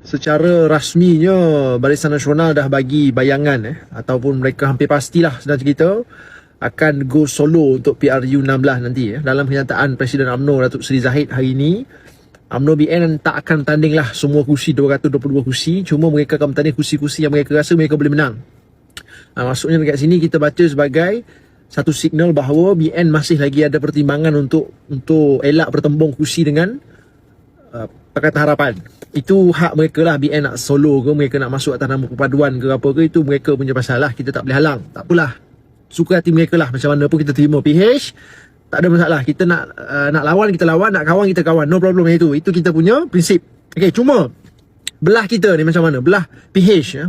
secara rasminya Barisan Nasional dah bagi bayangan ataupun mereka hampir pastilah sedang cerita akan go solo untuk PRU 16 nanti. Dalam kenyataan Presiden UMNO Datuk Seri Zahid hari ini, UMNO BN tak akan tanding lah semua kursi 222 kursi, cuma mereka akan bertanding kursi-kursi yang mereka rasa mereka boleh menang. Maksudnya dekat sini kita baca sebagai satu signal bahawa BN masih lagi ada pertimbangan untuk elak bertembung kursi dengan Pakatan Harapan. Itu hak mereka lah, BN nak solo ke, mereka nak masuk atas nama perpaduan ke apa ke, itu mereka punya pasal lah, kita tak boleh halang. Tak apalah, suka hati mereka lah, macam mana pun kita terima. PH tak ada masalah, kita nak lawan kita lawan, nak kawan kita kawan, no problem. Itu kita punya prinsip. Okay, cuma belah kita ni macam mana, belah PH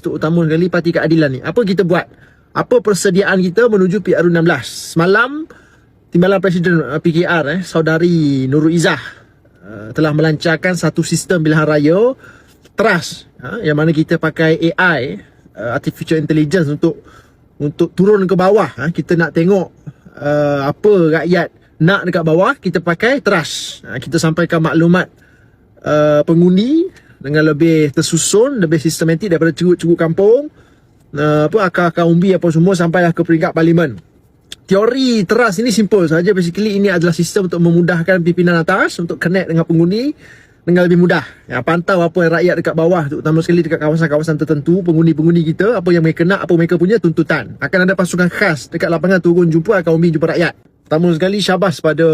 tu utama sekali Parti Keadilan ni, apa kita buat, apa persediaan kita menuju PRU 16. Semalam Timbalan Presiden PKR Saudari Nurul Izzah telah melancarkan satu sistem pilihan raya trust, yang mana kita pakai AI, Artificial Intelligence, untuk turun ke bawah. Kita nak tengok apa rakyat nak dekat bawah, kita pakai trust. Kita sampaikan maklumat pengundi dengan lebih tersusun, lebih sistematik daripada ceruk-ceruk kampung, akar-akar umbi apa semua, sampailah ke peringkat parlimen. Teori trust ini simple saja. Basically ini adalah sistem untuk memudahkan pimpinan atas untuk connect dengan pengundi dengan lebih mudah. Pantau apa yang rakyat dekat bawah, terutama sekali dekat kawasan-kawasan tertentu, pengundi-pengundi kita, apa yang mereka nak, apa mereka punya tuntutan. Akan ada pasukan khas dekat lapangan turun jumpa akar umbi, jumpa rakyat. Pertama sekali syabas pada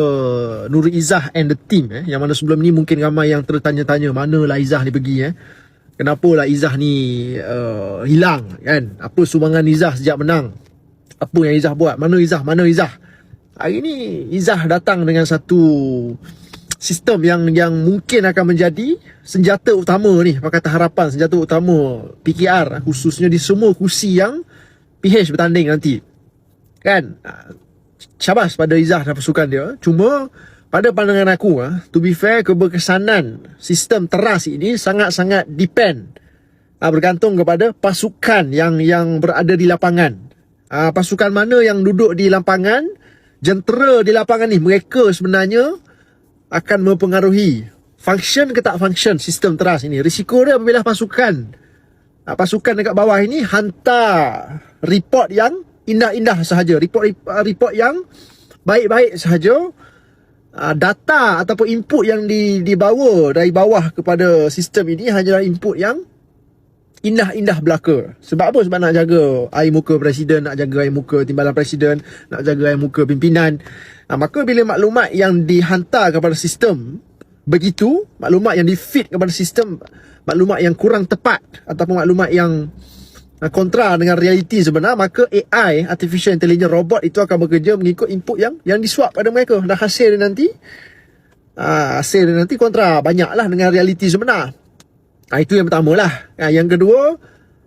Nurul Izzah and the team, yang mana sebelum ni mungkin ramai yang tertanya-tanya manalah Izzah ni pergi, kenapalah Izzah ni hilang kan, apa sumbangan Izzah sejak menang, apa yang Izzah buat, mana Izzah. Hari ni Izzah datang dengan satu sistem yang mungkin akan menjadi senjata utama ni Pakatan Harapan, senjata utama PKR, khususnya di semua kursi yang PH bertanding nanti kan. Syabas pada Izzah dan pasukan dia. Cuma pada pandangan aku, to be fair, keberkesanan sistem teras ini sangat-sangat depend, bergantung kepada pasukan yang berada di lapangan. Pasukan mana yang duduk di lapangan, jentera di lapangan ni, mereka sebenarnya akan mempengaruhi function ke tak function sistem teras ini. Risiko dia apabila pasukan dekat bawah ini hantar report yang indah-indah sahaja, report yang baik-baik sahaja, data ataupun input yang dibawa dari bawah kepada sistem ini hanyalah input yang indah-indah belaka. Sebab apa? Sebab nak jaga air muka Presiden, nak jaga air muka Timbalan Presiden, nak jaga air muka pimpinan. Maka bila maklumat yang dihantar kepada sistem begitu, maklumat yang di-feed kepada sistem, maklumat yang kurang tepat ataupun maklumat yang kontra dengan realiti sebenar, maka AI, Artificial Intelligence, robot itu akan bekerja mengikut input yang disuap pada mereka. Dan hasil dia nanti kontra banyaklah dengan realiti sebenar. Itu yang pertama lah. Yang kedua,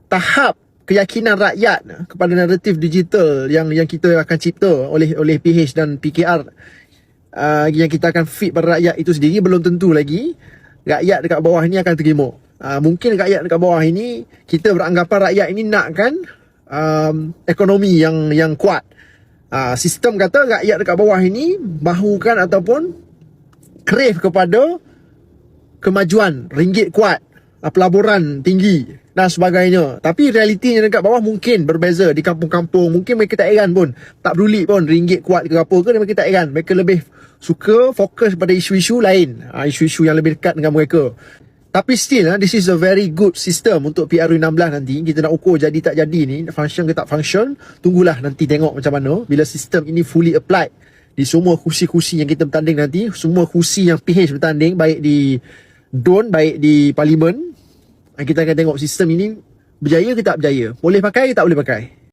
tahap keyakinan rakyat kepada naratif digital yang kita akan cipta oleh PH dan PKR, yang kita akan feed pada rakyat itu sendiri, belum tentu lagi rakyat dekat bawah ini akan terima. Mungkin rakyat dekat bawah ini, kita beranggapan rakyat ini nakkan ekonomi yang kuat. Sistem kata rakyat dekat bawah ini mahukan ataupun crave kepada kemajuan, ringgit kuat, pelaburan tinggi dan sebagainya. Tapi realitinya dekat bawah mungkin berbeza. Di kampung-kampung mungkin mereka tak heran pun, tak peduli pun ringgit kuat ke apa ke, mereka tak heran. Mereka lebih suka fokus pada isu-isu lain, isu-isu yang lebih dekat dengan mereka. Tapi still, this is a very good system untuk PRU 16 nanti. Kita nak ukur jadi tak jadi ni, function ke tak function, tunggulah nanti tengok macam mana bila sistem ini fully applied di semua kursi-kursi yang kita bertanding nanti. Semua kursi yang PH bertanding, baik di DUN, baik di parlimen, kita akan tengok sistem ini berjaya ke tak berjaya, boleh pakai ke tak boleh pakai.